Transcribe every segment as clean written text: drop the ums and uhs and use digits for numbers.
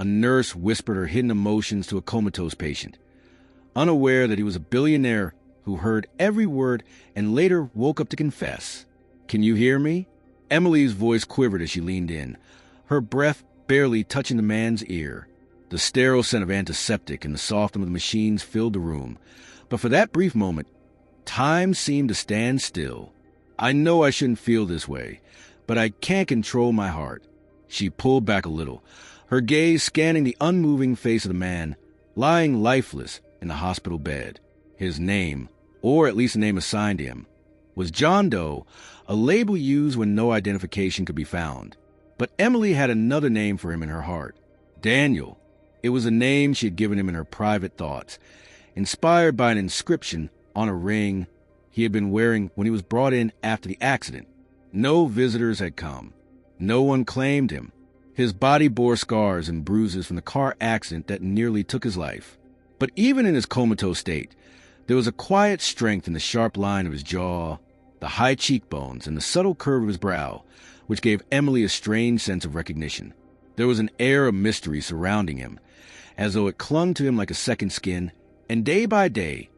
A nurse whispered her hidden emotions to a comatose patient, unaware that he was a billionaire who heard every word and later woke up to confess. "Can you hear me?" Emily's voice quivered as she leaned in, her breath barely touching the man's ear. The sterile scent of antiseptic and the soft hum of the machines filled the room. But for that brief moment, time seemed to stand still. "I know I shouldn't feel this way, but I can't control my heart." She pulled back a little, her gaze scanning the unmoving face of the man, lying lifeless in the hospital bed. His name, or at least the name assigned to him, was John Doe, a label used when no identification could be found. But Emily had another name for him in her heart, Daniel. It was a name she had given him in her private thoughts, inspired by an inscription on a ring he had been wearing when he was brought in after the accident. No visitors had come. No one claimed him. His body bore scars and bruises from the car accident that nearly took his life. But even in his comatose state, there was a quiet strength in the sharp line of his jaw, the high cheekbones, and the subtle curve of his brow, which gave Emily a strange sense of recognition. There was an air of mystery surrounding him, as though it clung to him like a second skin, and day by day,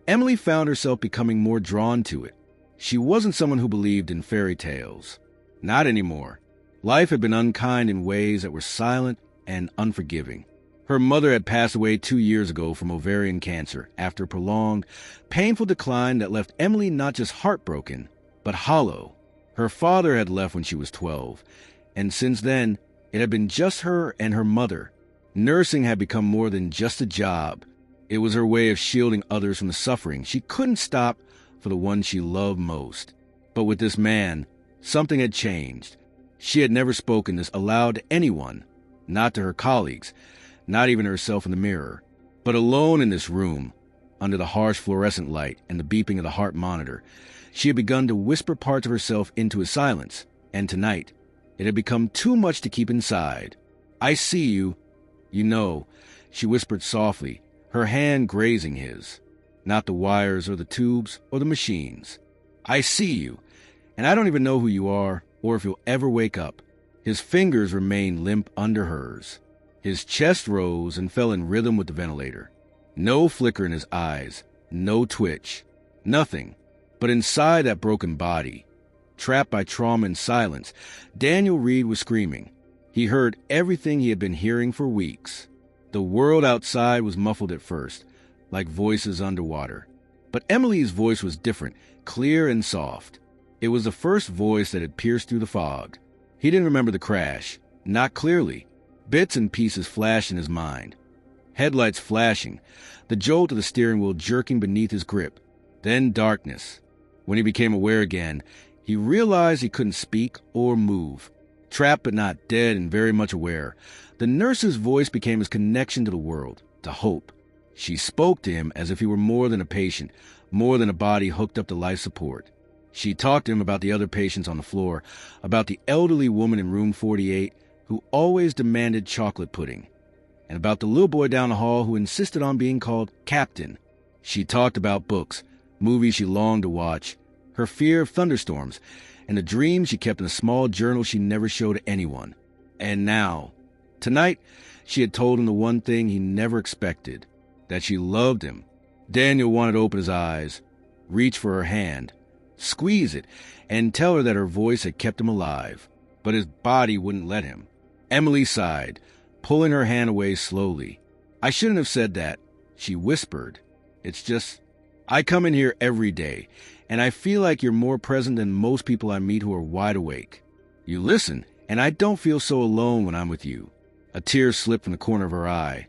Emily found herself becoming more drawn to it. She wasn't someone who believed in fairy tales. Not anymore. Life had been unkind in ways that were silent and unforgiving. Her mother had passed away 2 years ago from ovarian cancer after a prolonged, painful decline that left Emily not just heartbroken, but hollow. Her father had left when she was 12, and since then, it had been just her and her mother. Nursing had become more than just a job. It was her way of shielding others from the suffering she couldn't stop for the one she loved most. But with this man, something had changed. She had never spoken this aloud to anyone, not to her colleagues, not even herself in the mirror. But alone in this room, under the harsh fluorescent light and the beeping of the heart monitor, she had begun to whisper parts of herself into his silence, and tonight, it had become too much to keep inside. "I see you. You know," she whispered softly, her hand grazing his. "Not the wires or the tubes or the machines. I see you, and I don't even know who you are or if you'll ever wake up." His fingers remained limp under hers. His chest rose and fell in rhythm with the ventilator. No flicker in his eyes, no twitch, nothing. But inside that broken body, trapped by trauma and silence, Daniel Reed was screaming. He heard everything he had been hearing for weeks. The world outside was muffled at first, like voices underwater. But Emily's voice was different, clear and soft. It was the first voice that had pierced through the fog. He didn't remember the crash, not clearly. Bits and pieces flashed in his mind. Headlights flashing, the jolt of the steering wheel jerking beneath his grip. Then darkness. When he became aware again, he realized he couldn't speak or move. Trapped but not dead and very much aware, the nurse's voice became his connection to the world, to hope. She spoke to him as if he were more than a patient, more than a body hooked up to life support. She talked to him about the other patients on the floor, about the elderly woman in room 48 who always demanded chocolate pudding, and about the little boy down the hall who insisted on being called Captain. She talked about books, movies she longed to watch, her fear of thunderstorms, and the dreams she kept in a small journal she never showed to anyone. And now, tonight, she had told him the one thing he never expected, that she loved him. Daniel wanted to open his eyes, reach for her hand, squeeze it, and tell her that her voice had kept him alive. But his body wouldn't let him. Emily sighed, pulling her hand away slowly. "I shouldn't have said that," she whispered. "It's just, I come in here every day, and I feel like you're more present than most people I meet who are wide awake. You listen, and I don't feel so alone when I'm with you." A tear slipped from the corner of her eye,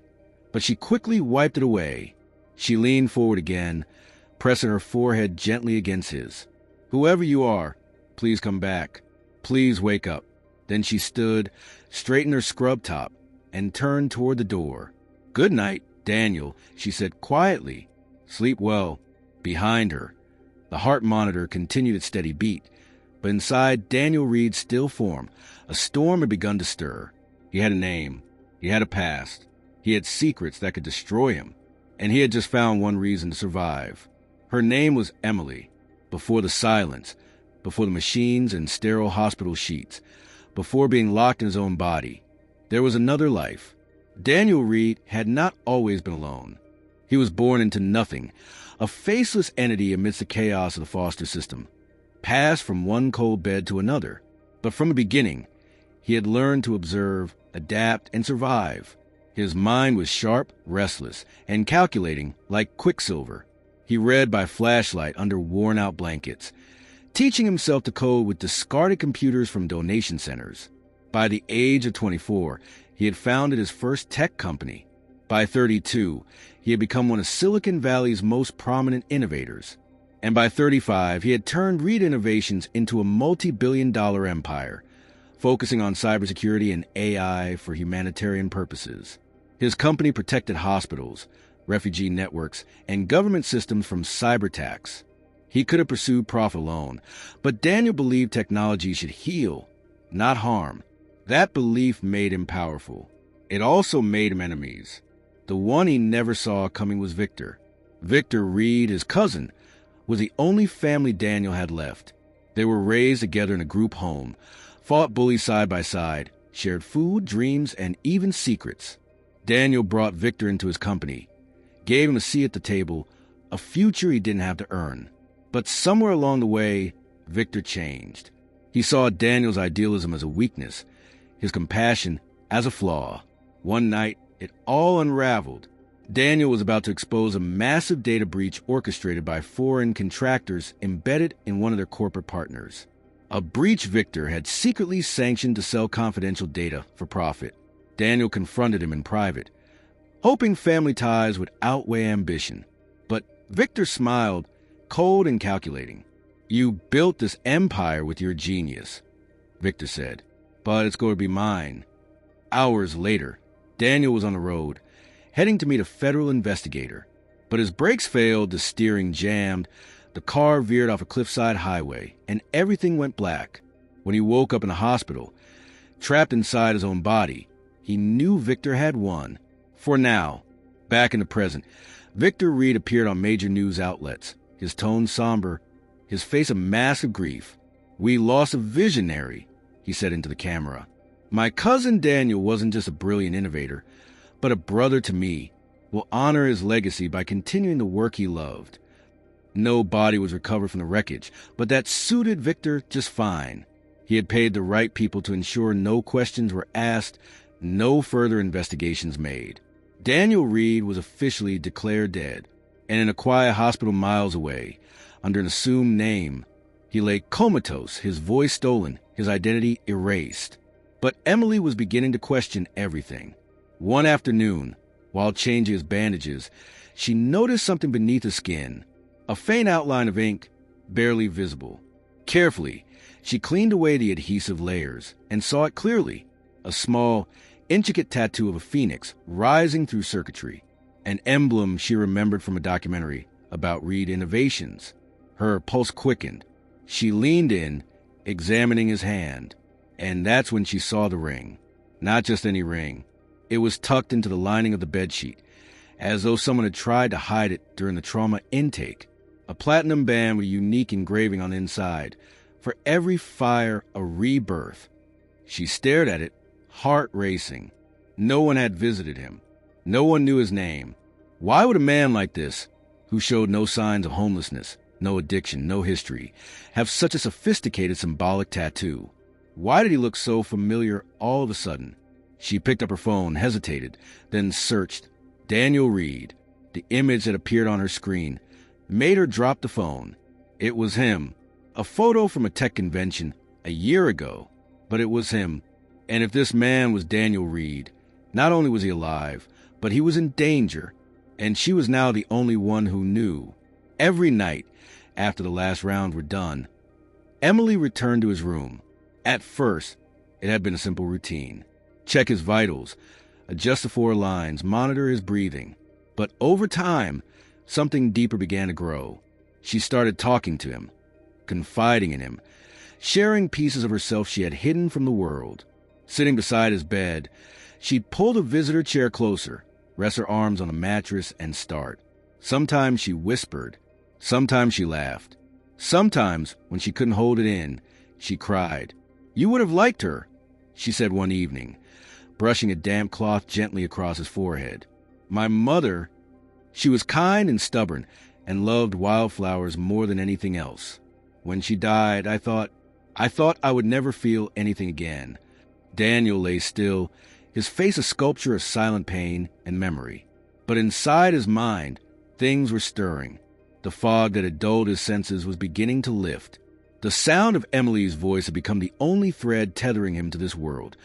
but she quickly wiped it away. She leaned forward again, pressing her forehead gently against his. "Whoever you are, please come back. Please wake up." Then she stood, straightened her scrub top, and turned toward the door. "Good night, Daniel," she said quietly. "Sleep well." Behind her, the heart monitor continued its steady beat, but inside Daniel Reed's still form, a storm had begun to stir. He had a name. He had a past. He had secrets that could destroy him, and he had just found one reason to survive. Her name was Emily. Before the silence, before the machines and sterile hospital sheets, before being locked in his own body, there was another life, Daniel Reed had not always been alone. He was born into nothing, a faceless entity amidst the chaos of the foster system, passed from one cold bed to another. But from the beginning, he had learned to observe, adapt, and survive. His mind was sharp, restless, and calculating like quicksilver. He read by flashlight under worn-out blankets, teaching himself to code with discarded computers from donation centers. By the age of 24, he had founded his first tech company. By 32, he had become one of Silicon Valley's most prominent innovators. And by 35, he had turned Reed Innovations into a multi-billion-dollar empire, focusing on cybersecurity and AI for humanitarian purposes. His company protected hospitals, refugee networks, and government systems from cyber attacks. He could have pursued profit alone, but Daniel believed technology should heal, not harm. That belief made him powerful. It also made him enemies. The one he never saw coming was Victor. Victor Reed, his cousin, was the only family Daniel had left. They were raised together in a group home, fought bullies side by side, shared food, dreams, and even secrets. Daniel brought Victor into his company, gave him a seat at the table, a future he didn't have to earn. But somewhere along the way, Victor changed. He saw Daniel's idealism as a weakness, his compassion as a flaw. One night, it all unraveled. Daniel was about to expose a massive data breach orchestrated by foreign contractors embedded in one of their corporate partners. A breach Victor had secretly sanctioned to sell confidential data for profit. Daniel confronted him in private, hoping family ties would outweigh ambition. But Victor smiled, cold and calculating. "You built this empire with your genius," Victor said, "but it's going to be mine." Hours later, Daniel was on the road, heading to meet a federal investigator. But his brakes failed, the steering jammed, the car veered off a cliffside highway, and everything went black. When he woke up in a hospital, trapped inside his own body, he knew Victor had won. For now, back in the present, Victor Reed appeared on major news outlets, his tone somber, his face a mask of grief. "We lost a visionary," he said into the camera. "My cousin Daniel wasn't just a brilliant innovator, but a brother to me. We'll honor his legacy by continuing the work he loved." No body was recovered from the wreckage, but that suited Victor just fine. He had paid the right people to ensure no questions were asked, no further investigations made. Daniel Reed was officially declared dead, and in a quiet hospital miles away, under an assumed name, he lay comatose, his voice stolen, his identity erased. But Emily was beginning to question everything. One afternoon, while changing his bandages, she noticed something beneath his skin, a faint outline of ink, barely visible. Carefully, she cleaned away the adhesive layers and saw it clearly, a small, intricate tattoo of a phoenix rising through circuitry, an emblem she remembered from a documentary about Reed Innovations. Her pulse quickened. She leaned in, examining his hand, and that's when she saw the ring. Not just any ring. It was tucked into the lining of the bedsheet, as though someone had tried to hide it during the trauma intake. A platinum band with a unique engraving on the inside. For every fire, a rebirth. She stared at it, heart racing. No one had visited him. No one knew his name. Why would a man like this, who showed no signs of homelessness, no addiction, no history, have such a sophisticated symbolic tattoo? Why did he look so familiar all of a sudden? She picked up her phone, hesitated, then searched. Daniel Reed. The image that appeared on her screen made her drop the phone. It was him. A photo from a tech convention a year ago. But it was him. And if this man was Daniel Reed, not only was he alive, but he was in danger. And she was now the only one who knew. Every night, after the last rounds were done, Emily returned to his room. At first, it had been a simple routine. Check his vitals, adjust the 4 lines, monitor his breathing. But over time, something deeper began to grow. She started talking to him, confiding in him, sharing pieces of herself she had hidden from the world. Sitting beside his bed, she'd pull the visitor chair closer, rest her arms on the mattress, and start. Sometimes she whispered. Sometimes she laughed. Sometimes, when she couldn't hold it in, she cried. "You would have liked her," she said one evening. brushing a damp cloth gently across his forehead. My mother, she was kind and stubborn and loved wildflowers more than anything else. When she died, I thought I would never feel anything again. Daniel lay still, his face a sculpture of silent pain and memory. But inside his mind, things were stirring. The fog that had dulled his senses was beginning to lift. The sound of Emily's voice had become the only thread tethering him to this world,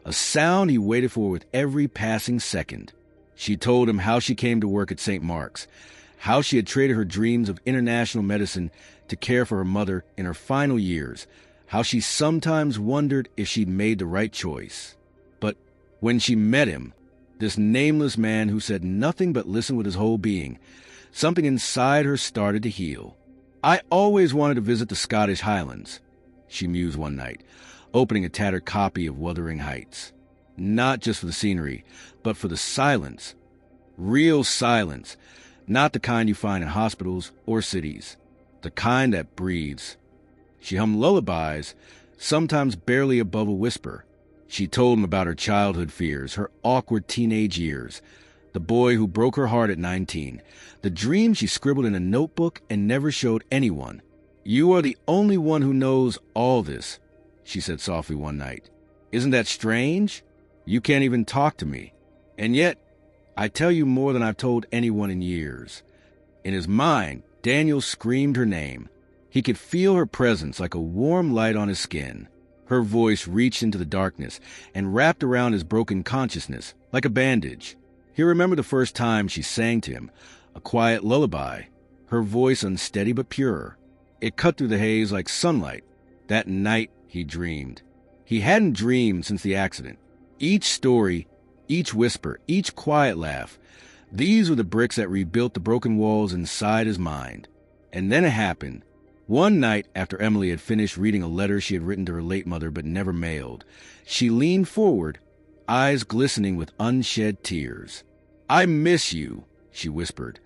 a sound he waited for with every passing second. She told him how she came to work at St. Mark's, how she had traded her dreams of international medicine to care for her mother in her final years, how she sometimes wondered if she'd made the right choice. But when she met him, this nameless man who said nothing but listen with his whole being, something inside her started to heal. I always wanted to visit the Scottish Highlands, she mused one night, opening a tattered copy of Wuthering Heights. Not just for the scenery, but for the silence. Real silence, not the kind you find in hospitals or cities, the kind that breathes. She hummed lullabies, sometimes barely above a whisper. She told him about her childhood fears, her awkward teenage years, the boy who broke her heart at 19, the dream she scribbled in a notebook and never showed anyone. "You are the only one who knows all this," she said softly one night. "Isn't that strange? You can't even talk to me. And yet, I tell you more than I've told anyone in years." In his mind, Daniel screamed her name. He could feel her presence like a warm light on his skin. Her voice reached into the darkness and wrapped around his broken consciousness like a bandage. He remembered the first time she sang to him, a quiet lullaby, her voice unsteady but pure. It cut through the haze like sunlight. That night, he dreamed. He hadn't dreamed since the accident. Each story, each whisper, each quiet laugh, these were the bricks that rebuilt the broken walls inside his mind. And then it happened. One night, after Emily had finished reading a letter she had written to her late mother but never mailed, she leaned forward, eyes glistening with unshed tears. "I miss you," she whispered,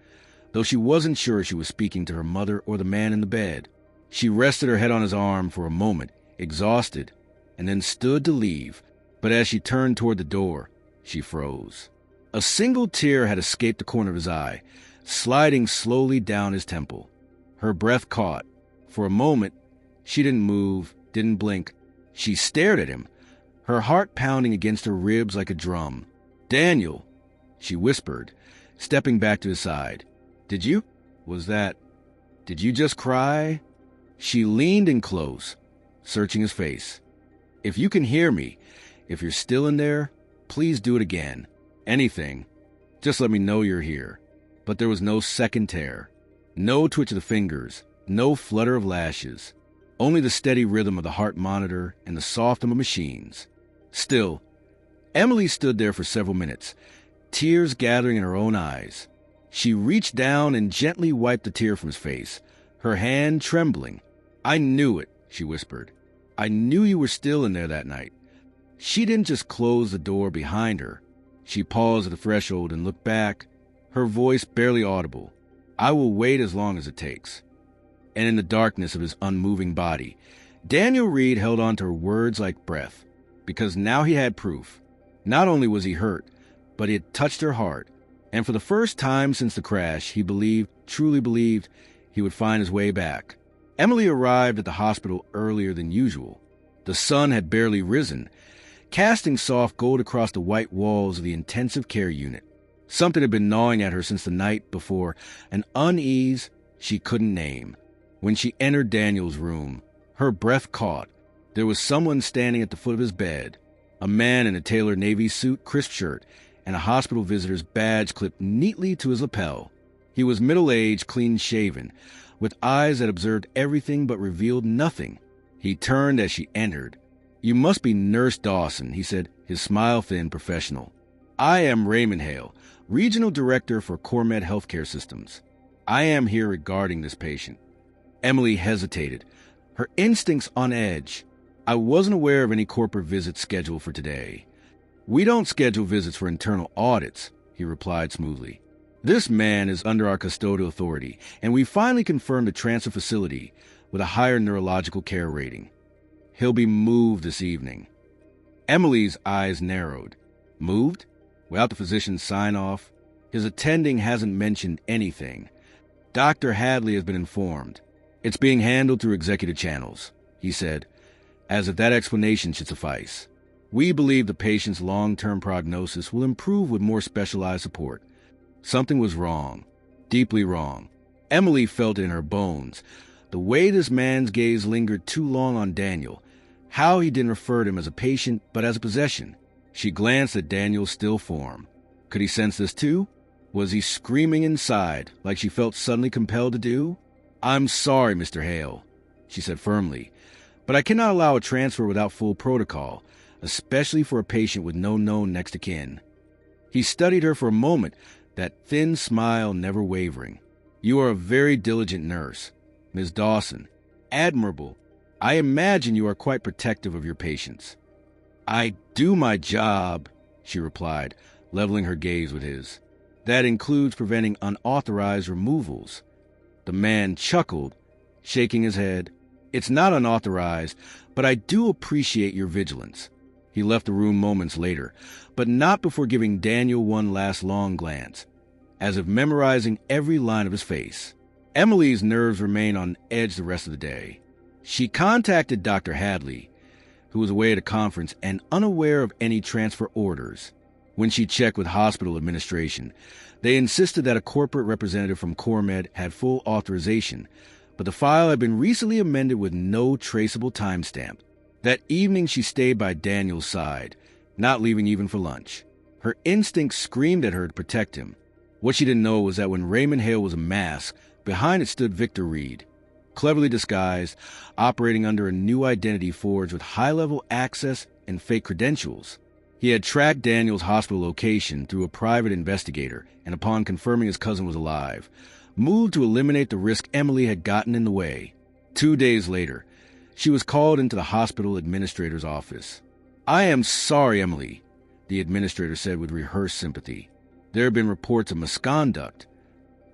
though she wasn't sure she was speaking to her mother or the man in the bed. She rested her head on his arm for a moment, exhausted, and then stood to leave. But as she turned toward the door, she froze. A single tear had escaped the corner of his eye, sliding slowly down his temple. Her breath caught. For a moment, she didn't move, didn't blink. She stared at him, her heart pounding against her ribs like a drum. "Daniel," she whispered, stepping back to his side. Did you just cry?" She leaned in close, searching his face. "If you can hear me, if you're still in there, please do it again. Anything. Just let me know you're here." But there was no second tear, no twitch of the fingers, no flutter of lashes, only the steady rhythm of the heart monitor and the soft hum of machines. Still, Emily stood there for several minutes, tears gathering in her own eyes. She reached down and gently wiped a tear from his face, her hand trembling. "I knew it," she whispered. "I knew you were still in there that night." She didn't just close the door behind her. She paused at the threshold and looked back, her voice barely audible. "I will wait as long as it takes." And in the darkness of his unmoving body, Daniel Reed held on to her words like breath, because now he had proof. Not only was he hurt, but he had touched her heart, and for the first time since the crash, he truly believed, he would find his way back. Emily arrived at the hospital earlier than usual. The sun had barely risen, casting soft gold across the white walls of the intensive care unit. Something had been gnawing at her since the night before, an unease she couldn't name. When she entered Daniel's room, her breath caught. There was someone standing at the foot of his bed, a man in a tailored navy suit, crisp shirt, and a hospital visitor's badge clipped neatly to his lapel. He was middle-aged, clean-shaven, with eyes that observed everything but revealed nothing. He turned as she entered. "You must be Nurse Dawson," he said, his smile thin, professional. "I am Raymond Hale, Regional Director for CorMed Healthcare Systems. I am here regarding this patient." Emily hesitated, her instincts on edge. "I wasn't aware of any corporate visits scheduled for today." "We don't schedule visits for internal audits," he replied smoothly. "This man is under our custodial authority, and we finally confirmed a transfer facility with a higher neurological care rating. He'll be moved this evening." Emily's eyes narrowed. Moved? Without the physician's sign-off? His attending hasn't mentioned anything. Dr. Hadley has been informed. It's being handled through executive channels, he said, as if that explanation should suffice. We believe the patient's long-term prognosis will improve with more specialized support. Something was wrong. Deeply wrong. Emily felt it in her bones. The way this man's gaze lingered too long on Daniel. How he didn't refer to him as a patient, but as a possession. She glanced at Daniel's still form. Could he sense this too? Was he screaming inside, like she felt suddenly compelled to do? "I'm sorry, Mr. Hale," she said firmly, "but I cannot allow a transfer without full protocol, especially for a patient with no known next of kin." He studied her for a moment, that thin smile never wavering. "You are a very diligent nurse, Ms. Dawson. Admirable. I imagine you are quite protective of your patients." "I do my job," she replied, leveling her gaze with his. "That includes preventing unauthorized removals." The man chuckled, shaking his head. "It's not unauthorized, but I do appreciate your vigilance." He left the room moments later, but not before giving Daniel one last long glance, as if memorizing every line of his face. Emily's nerves remained on edge the rest of the day. She contacted Dr. Hadley, who was away at a conference and unaware of any transfer orders. When she checked with hospital administration, they insisted that a corporate representative from CorMed had full authorization, but the file had been recently amended with no traceable timestamp. That evening she stayed by Daniel's side, not leaving even for lunch. Her instincts screamed at her to protect him. What she didn't know was that when Raymond Hale was a mask, behind it stood Victor Reed, cleverly disguised, operating under a new identity forged with high-level access and fake credentials. He had tracked Daniel's hospital location through a private investigator, and upon confirming his cousin was alive, moved to eliminate the risk Emily had gotten in the way. 2 days later, she was called into the hospital administrator's office. "I am sorry, Emily," the administrator said with rehearsed sympathy. "There have been reports of misconduct.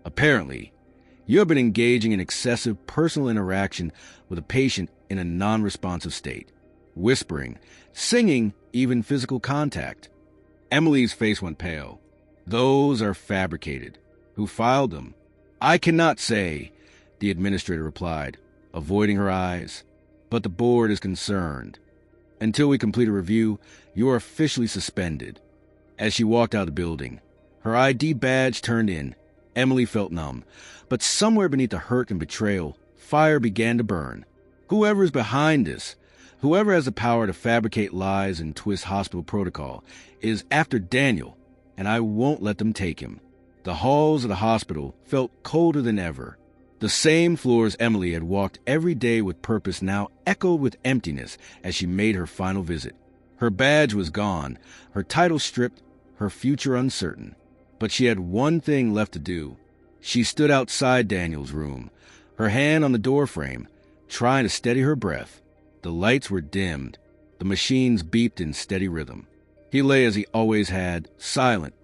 Apparently, you have been engaging in excessive personal interaction with a patient in a non-responsive state. Whispering, singing, even physical contact." Emily's face went pale. "Those are fabricated. Who filed them?" "I cannot say," the administrator replied, avoiding her eyes. "But the board is concerned. Until we complete a review, you are officially suspended." As she walked out of the building, her ID badge turned in. Emily felt numb, but somewhere beneath the hurt and betrayal, fire began to burn. Whoever is behind this, whoever has the power to fabricate lies and twist hospital protocol, is after Daniel, and I won't let them take him. The halls of the hospital felt colder than ever. The same floors Emily had walked every day with purpose now echoed with emptiness as she made her final visit. Her badge was gone, her title stripped, her future uncertain. But she had one thing left to do. She stood outside Daniel's room, her hand on the doorframe, trying to steady her breath. The lights were dimmed. The machines beeped in steady rhythm. He lay as he always had, silent,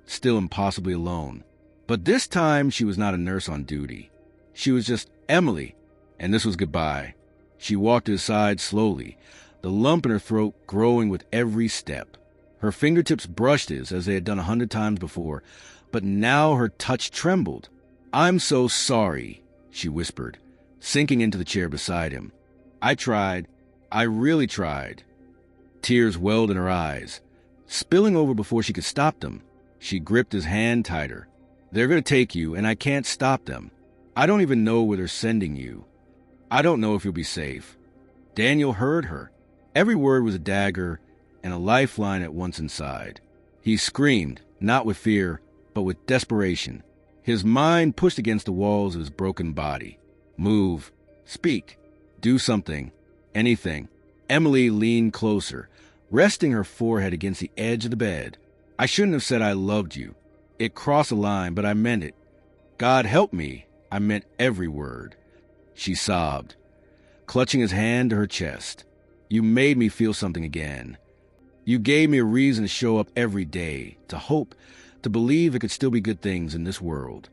still impossibly alone. But this time she was not a nurse on duty. She was just Emily, and this was goodbye. She walked to his side slowly, the lump in her throat growing with every step. Her fingertips brushed his as they had done 100 times before, but now her touch trembled. "I'm so sorry," she whispered, sinking into the chair beside him. "I tried. I really tried." Tears welled in her eyes, spilling over before she could stop them. She gripped his hand tighter. "They're going to take you, and I can't stop them. I don't even know where they're sending you. I don't know if you'll be safe." Daniel heard her. Every word was a dagger and a lifeline at once inside. He screamed, not with fear, but with desperation. His mind pushed against the walls of his broken body. Move. Speak. Do something. Anything. Emily leaned closer, resting her forehead against the edge of the bed. "I shouldn't have said I loved you. It crossed a line, but I meant it. God help me. I meant every word." She sobbed, clutching his hand to her chest. "You made me feel something again. You gave me a reason to show up every day, to hope, to believe there could still be good things in this world."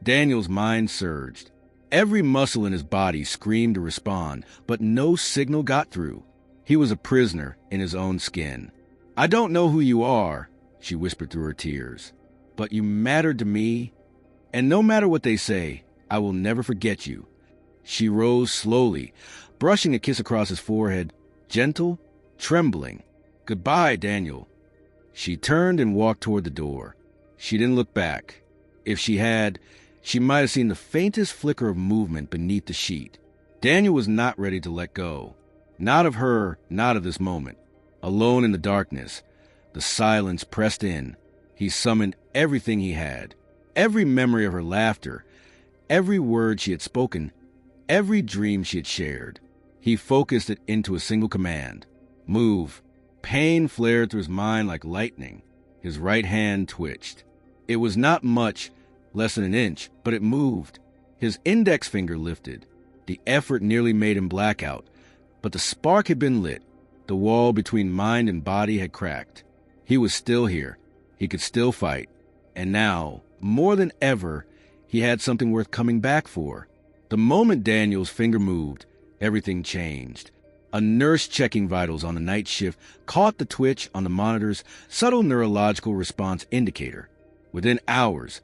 Daniel's mind surged. Every muscle in his body screamed to respond, but no signal got through. He was a prisoner in his own skin. "I don't know who you are," she whispered through her tears, "but you mattered to me, and no matter what they say, I will never forget you." She rose slowly, brushing a kiss across his forehead, gentle, trembling. "Goodbye, Daniel." She turned and walked toward the door. She didn't look back. If she had, she might have seen the faintest flicker of movement beneath the sheet. Daniel was not ready to let go. Not of her, not of this moment. Alone in the darkness, the silence pressed in. He summoned everything he had. Every memory of her laughter, every word she had spoken, every dream she had shared. He focused it into a single command. Move. Pain flared through his mind like lightning. His right hand twitched. It was not much, less than an inch, but it moved. His index finger lifted. The effort nearly made him black out, but the spark had been lit. The wall between mind and body had cracked. He was still here. He could still fight. And now, more than ever, he had something worth coming back for. The moment Daniel's finger moved, everything changed. A nurse checking vitals on the night shift caught the twitch on the monitor's subtle neurological response indicator. Within hours,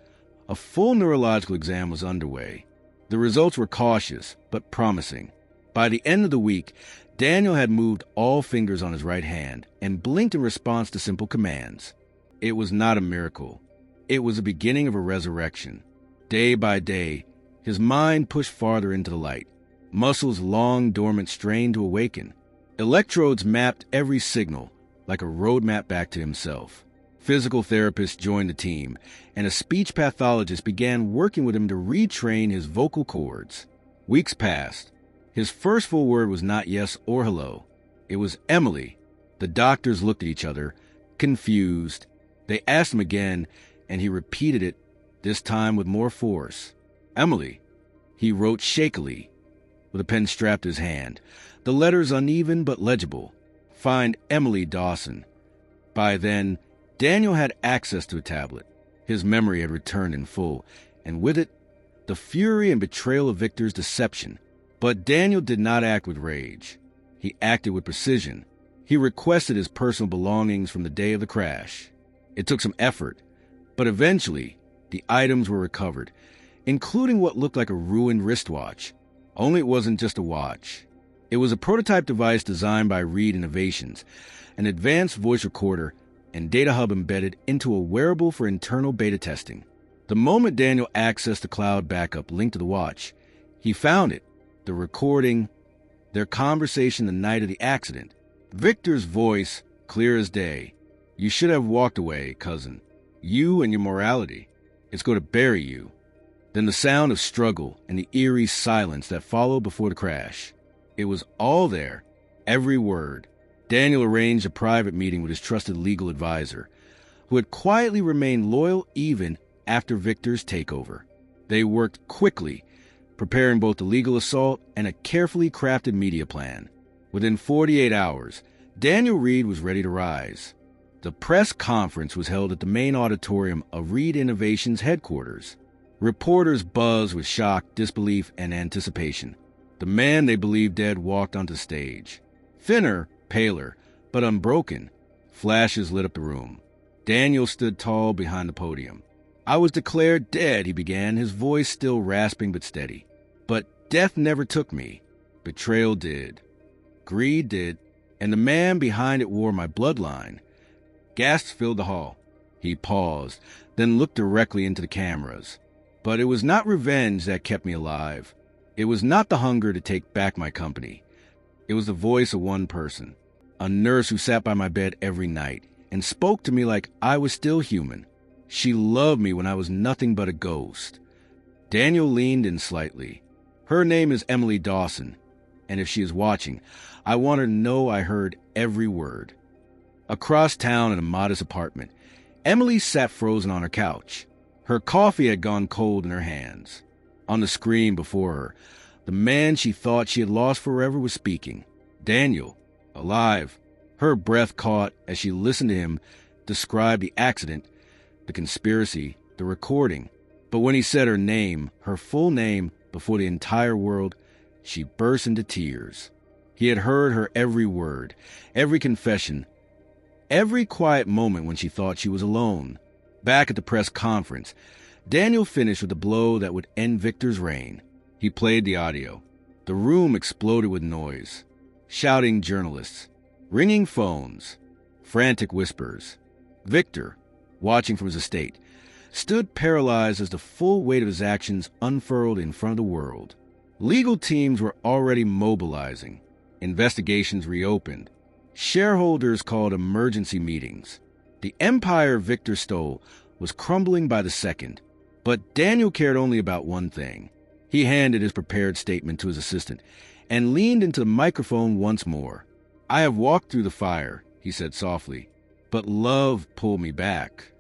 a full neurological exam was underway. The results were cautious, but promising. By the end of the week, Daniel had moved all fingers on his right hand and blinked in response to simple commands. It was not a miracle. It was the beginning of a resurrection. Day by day, his mind pushed farther into the light. Muscles long dormant strained to awaken. Electrodes mapped every signal, like a roadmap back to himself. Physical therapists joined the team, and a speech pathologist began working with him to retrain his vocal cords. Weeks passed. His first full word was not yes or hello. It was Emily. The doctors looked at each other, confused. They asked him again, and he repeated it, this time with more force. Emily. He wrote shakily, with a pen strapped to his hand, the letters uneven but legible. Find Emily Dawson. By then, Daniel had access to a tablet. His memory had returned in full, and with it, the fury and betrayal of Victor's deception. But Daniel did not act with rage. He acted with precision. He requested his personal belongings from the day of the crash. It took some effort, but eventually, the items were recovered, including what looked like a ruined wristwatch. Only it wasn't just a watch. It was a prototype device designed by Reed Innovations, an advanced voice recorder and data hub embedded into a wearable for internal beta testing. The moment Daniel accessed the cloud backup linked to the watch, he found it, the recording, their conversation the night of the accident. Victor's voice, clear as day. "You should have walked away, cousin. You and your morality. It's going to bury you." Then the sound of struggle and the eerie silence that followed before the crash. It was all there, every word. Daniel arranged a private meeting with his trusted legal advisor, who had quietly remained loyal even after Victor's takeover. They worked quickly, preparing both the legal assault and a carefully crafted media plan. Within 48 hours, Daniel Reed was ready to rise. The press conference was held at the main auditorium of Reed Innovations headquarters. Reporters buzzed with shock, disbelief, and anticipation. The man they believed dead walked onto stage. Thinner, paler, but unbroken, flashes lit up the room. Daniel stood tall behind the podium. "I was declared dead," he began, his voice still rasping but steady. "But death never took me. Betrayal did. Greed did. And the man behind it wore my bloodline." Gasps filled the hall. He paused, then looked directly into the cameras. But it was not revenge that kept me alive. It was not the hunger to take back my company. It was the voice of one person, a nurse who sat by my bed every night and spoke to me like I was still human. She loved me when I was nothing but a ghost. Daniel leaned in slightly. "Her name is Emily Dawson, and if she is watching, I want her to know I heard every word." Across town in a modest apartment, Emily sat frozen on her couch. Her coffee had gone cold in her hands. On the screen before her, the man she thought she had lost forever was speaking. Daniel, alive. Her breath caught as she listened to him describe the accident, the conspiracy, the recording. But when he said her name, her full name, before the entire world, she burst into tears. He had heard her every word, every confession, Every quiet moment when she thought she was alone. Back at the press conference, Daniel finished with a blow that would end Victor's reign. He played the audio. The room exploded with noise. Shouting journalists, ringing phones, frantic whispers. Victor, watching from his estate, stood paralyzed as the full weight of his actions unfurled in front of the world. Legal teams were already mobilizing. Investigations reopened. Shareholders called emergency meetings. The empire Victor stole was crumbling by the second. But Daniel cared only about one thing. He handed his prepared statement to his assistant and leaned into the microphone once more. "I have walked through the fire," he said softly, "but love pulled me back.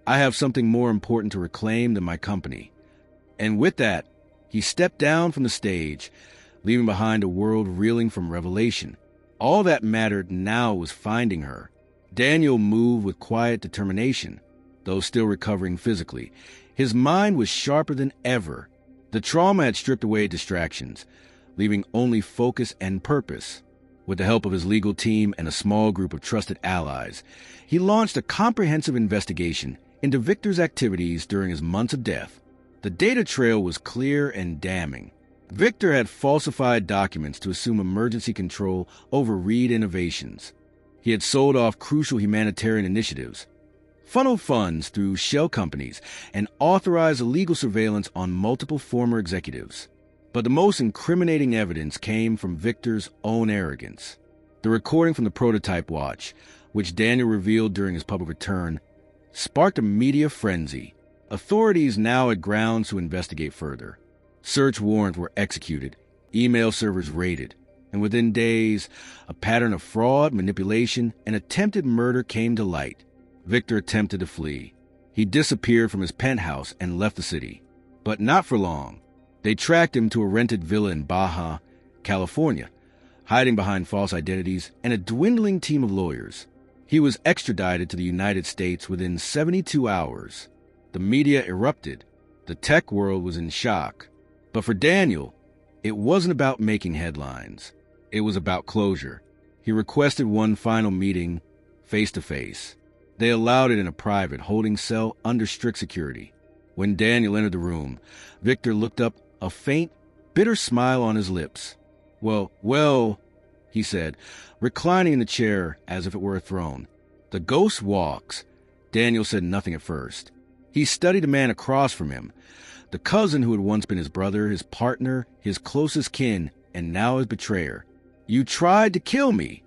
I have something more important to reclaim than my company." And with that, he stepped down from the stage, leaving behind a world reeling from revelation. All that mattered now was finding her. Daniel moved with quiet determination, though still recovering physically. His mind was sharper than ever. The trauma had stripped away distractions, leaving only focus and purpose. With the help of his legal team and a small group of trusted allies, he launched a comprehensive investigation into Victor's activities during his months of death. The data trail was clear and damning. Victor had falsified documents to assume emergency control over Reed Innovations. He had sold off crucial humanitarian initiatives, funneled funds through shell companies, and authorized illegal surveillance on multiple former executives. But the most incriminating evidence came from Victor's own arrogance. The recording from the prototype watch, which Daniel revealed during his public return, sparked a media frenzy. Authorities now had grounds to investigate further. Search warrants were executed, email servers raided, and within days, a pattern of fraud, manipulation, and attempted murder came to light. Victor attempted to flee. He disappeared from his penthouse and left the city. But not for long. They tracked him to a rented villa in Baja, California, hiding behind false identities and a dwindling team of lawyers. He was extradited to the United States within 72 hours. The media erupted. The tech world was in shock. But for Daniel, it wasn't about making headlines. It was about closure. He requested one final meeting, face-to-face. They allowed it in a private holding cell under strict security. When Daniel entered the room, Victor looked up, a faint, bitter smile on his lips. Well, he said, reclining in the chair as if it were a throne. "The ghost walks." Daniel said nothing at first. He studied the man across from him, the cousin who had once been his brother, his partner, his closest kin, and now his betrayer. "You tried to kill me,"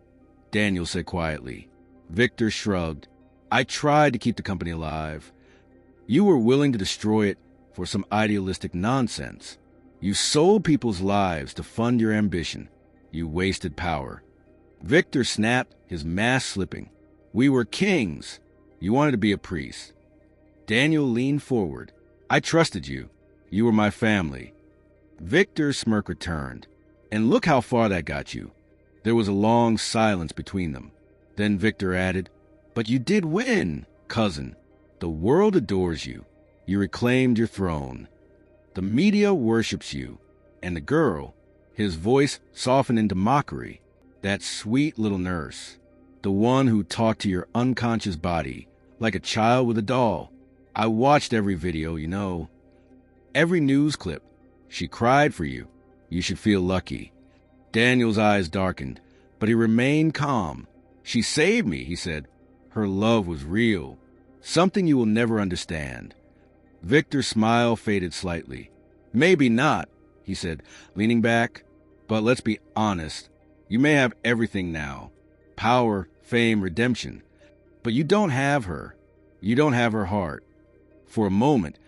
Daniel said quietly. Victor shrugged. "I tried to keep the company alive. You were willing to destroy it for some idealistic nonsense. You sold people's lives to fund your ambition. You wasted power." Victor snapped, his mask slipping. "We were kings. You wanted to be a priest." Daniel leaned forward. "I trusted you. You were my family." Victor's smirk returned. "And look how far that got you." There was a long silence between them. Then Victor added, "But you did win, cousin. The world adores you. You reclaimed your throne. The media worships you. And the girl," his voice softened into mockery, "that sweet little nurse, the one who talked to your unconscious body like a child with a doll. I watched every video, every news clip. She cried for you. You should feel lucky." Daniel's eyes darkened, but he remained calm. "She saved me," he said. "Her love was real. Something you will never understand." Victor's smile faded slightly. "Maybe not," he said, leaning back. "But let's be honest. You may have everything now. Power, fame, redemption. But you don't have her. You don't have her heart." For a moment,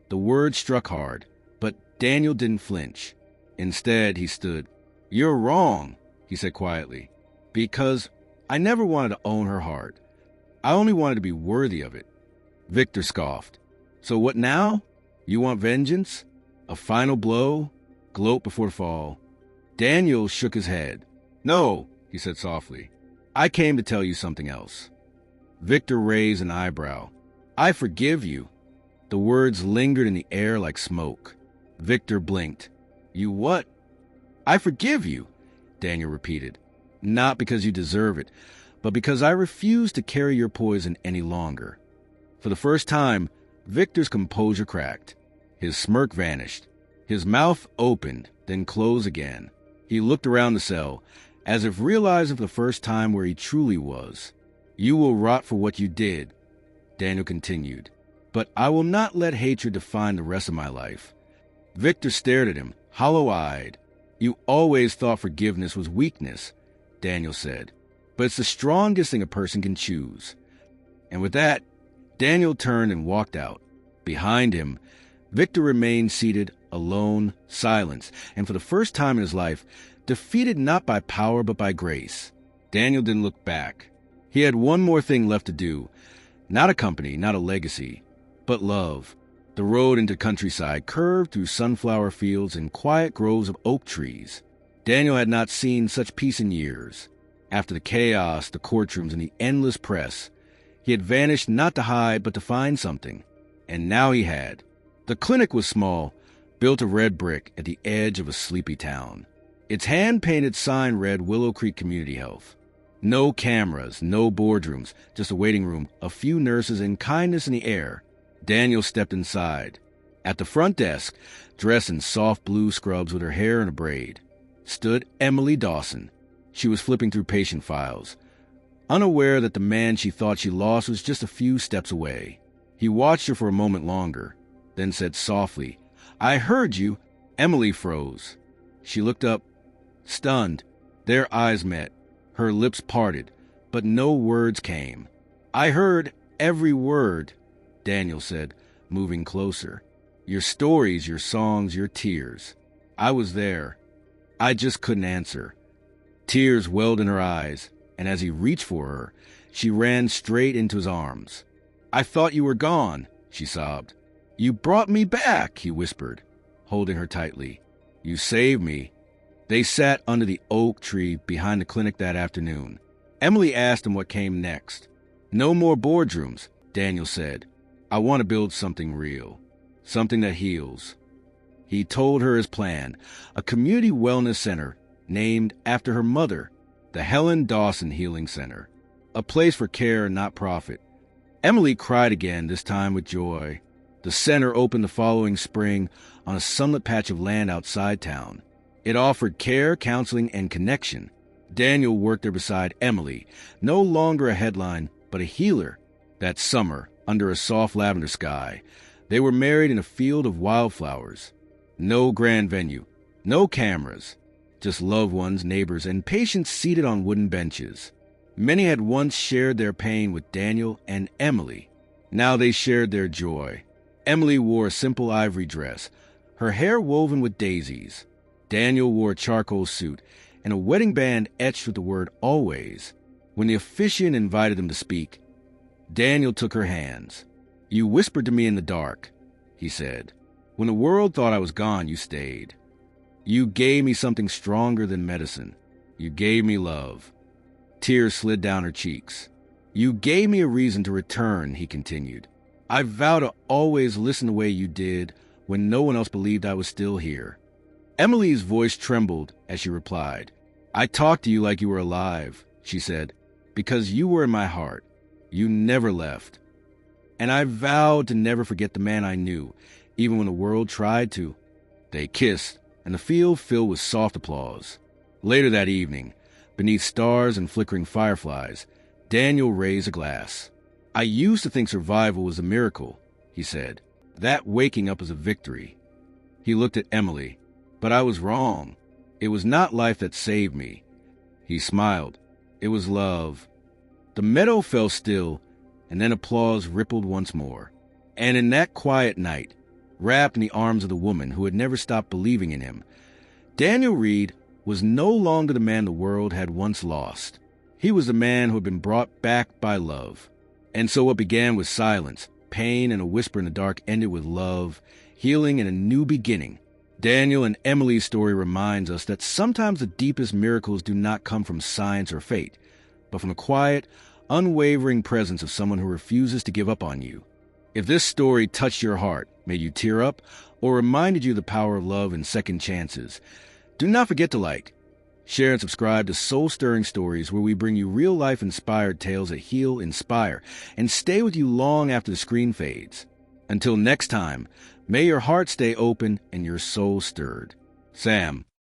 the words struck hard, but Daniel didn't flinch. Instead, he stood. "You're wrong," he said quietly, "because I never wanted to own her heart. I only wanted to be worthy of it." Victor scoffed. "So what now? You want vengeance? A final blow? Gloat before the fall?" Daniel shook his head. "No," he said softly. "I came to tell you something else." Victor raised an eyebrow. "I forgive you." The words lingered in the air like smoke. Victor blinked. "You what?" "I forgive you," Daniel repeated. "Not because you deserve it, but because I refuse to carry your poison any longer." For the first time, Victor's composure cracked. His smirk vanished. His mouth opened, then closed again. He looked around the cell, as if realizing for the first time where he truly was. "You will rot for what you did," Daniel continued, "but I will not let hatred define the rest of my life." Victor stared at him, hollow-eyed. "You always thought forgiveness was weakness," Daniel said, "but it's the strongest thing a person can choose." And with that, Daniel turned and walked out. Behind him, Victor remained seated, alone, silent, and for the first time in his life, defeated not by power but by grace. Daniel didn't look back. He had one more thing left to do. Not a company, not a legacy, but love. The road into countryside curved through sunflower fields and quiet groves of oak trees. Daniel had not seen such peace in years. After the chaos, the courtrooms, and the endless press, he had vanished not to hide but to find something. And now he had. The clinic was small, built of red brick at the edge of a sleepy town. Its hand-painted sign read Willow Creek Community Health. No cameras, no boardrooms, just a waiting room, a few nurses, and kindness in the air. Daniel stepped inside. At the front desk, dressed in soft blue scrubs with her hair in a braid, stood Emily Dawson. She was flipping through patient files, unaware that the man she thought she lost was just a few steps away. He watched her for a moment longer, then said softly, "I heard you." Emily froze. She looked up, stunned. Their eyes met. Her lips parted, but no words came. "I heard every word," Daniel said, moving closer. "Your stories, your songs, your tears. I was there. I just couldn't answer." Tears welled in her eyes, and as he reached for her, she ran straight into his arms. "I thought you were gone," she sobbed. "You brought me back," he whispered, holding her tightly. "You saved me." They sat under the oak tree behind the clinic that afternoon. Emily asked him what came next. "No more boardrooms," Daniel said. "I want to build something real, something that heals." He told her his plan, a community wellness center named after her mother, the Helen Dawson Healing Center, a place for care, not profit. Emily cried again, this time with joy. The center opened the following spring on a sunlit patch of land outside town. It offered care, counseling, and connection. Daniel worked there beside Emily, no longer a headline, but a healer. That summer, under a soft lavender sky, they were married in a field of wildflowers. No grand venue, no cameras, just loved ones, neighbors, and patients seated on wooden benches. Many had once shared their pain with Daniel and Emily. Now they shared their joy. Emily wore a simple ivory dress, her hair woven with daisies. Daniel wore a charcoal suit and a wedding band etched with the word always. When the officiant invited them to speak, Daniel took her hands. "You whispered to me in the dark," he said. "When the world thought I was gone, you stayed. You gave me something stronger than medicine. You gave me love." Tears slid down her cheeks. "You gave me a reason to return," he continued. "I vow to always listen the way you did when no one else believed I was still here." Emily's voice trembled as she replied. "I talked to you like you were alive," she said, "because you were in my heart. You never left. And I vowed to never forget the man I knew, even when the world tried to." They kissed, and the field filled with soft applause. Later that evening, beneath stars and flickering fireflies, Daniel raised a glass. "I used to think survival was a miracle," he said. "That waking up is a victory." He looked at Emily. "But I was wrong. It was not life that saved me." He smiled. "It was love." The meadow fell still, and then applause rippled once more. And in that quiet night, wrapped in the arms of the woman who had never stopped believing in him, Daniel Reed was no longer the man the world had once lost. He was the man who had been brought back by love. And so what began with silence, pain, and a whisper in the dark ended with love, healing, and a new beginning. Daniel and Emily's story reminds us that sometimes the deepest miracles do not come from science or fate, but from the quiet, unwavering presence of someone who refuses to give up on you. If this story touched your heart, made you tear up, or reminded you of the power of love and second chances, do not forget to like, Share and subscribe to Soul Stirring Stories, where we bring you real-life inspired tales that heal, inspire, and stay with you long after the screen fades. Until next time, may your heart stay open and your soul stirred. Sam.